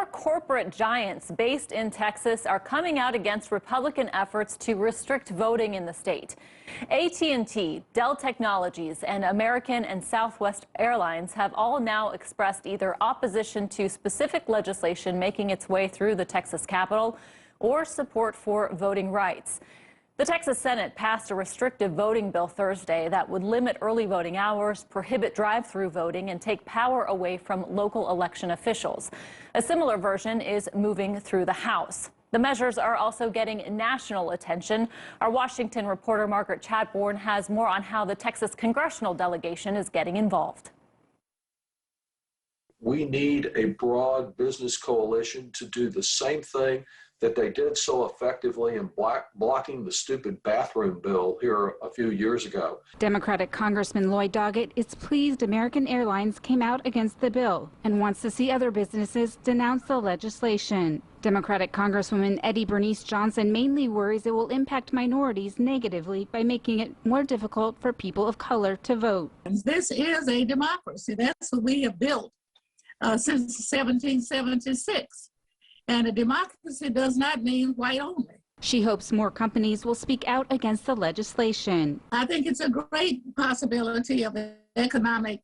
More corporate giants based in Texas are coming out against Republican efforts to restrict voting in the state. AT&T, Dell Technologies, and American and Southwest Airlines have all now expressed either opposition to specific legislation making its way through the Texas Capitol or support for voting rights. The Texas Senate passed a restrictive voting bill Thursday that would limit early voting hours, prohibit drive-through voting, and take power away from local election officials. A similar version is moving through the House. The measures are also getting national attention. Our Washington reporter Margaret Chadbourne has more on how the Texas congressional delegation is getting involved. We need a broad business coalition to do the same thing that they did so effectively in blocking the stupid bathroom bill here a few years ago. Democratic Congressman Doggett is pleased American Airlines came out against the bill and wants to see other businesses denounce the legislation. Democratic Congresswoman Eddie Bernice Johnson mainly worries it will impact minorities negatively by making it more difficult for people of color to vote. This is a democracy. That's what we have built since 1776. And a democracy does not mean white only. She hopes more companies will speak out against the legislation. I think it's a great possibility of an economic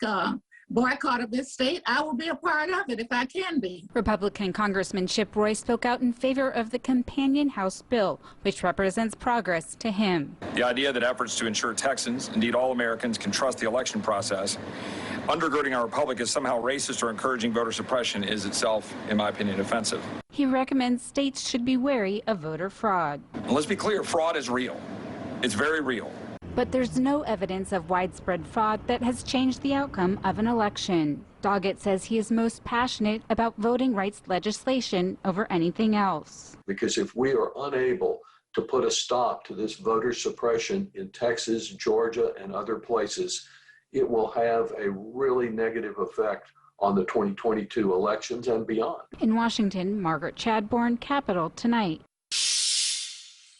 boycott of this state. I will be a part of it if I can be. Republican Congressman Chip Roy spoke out in favor of the companion House bill, which represents progress to him. The idea that efforts to ensure Texans, indeed all Americans, can trust the election process, undergirding our republic, is somehow racist or encouraging voter suppression is itself, in my opinion, offensive. He recommends states should be wary of voter fraud. And let's be clear, fraud is real. It's very real. But there's no evidence of widespread fraud that has changed the outcome of an election. Doggett says he is most passionate about voting rights legislation over anything else. Because if we are unable to put a stop to this voter suppression in Texas, Georgia, and other places, it will have a really negative effect on the 2022 elections and beyond. In Washington, Margaret Chadbourne, Capitol Tonight.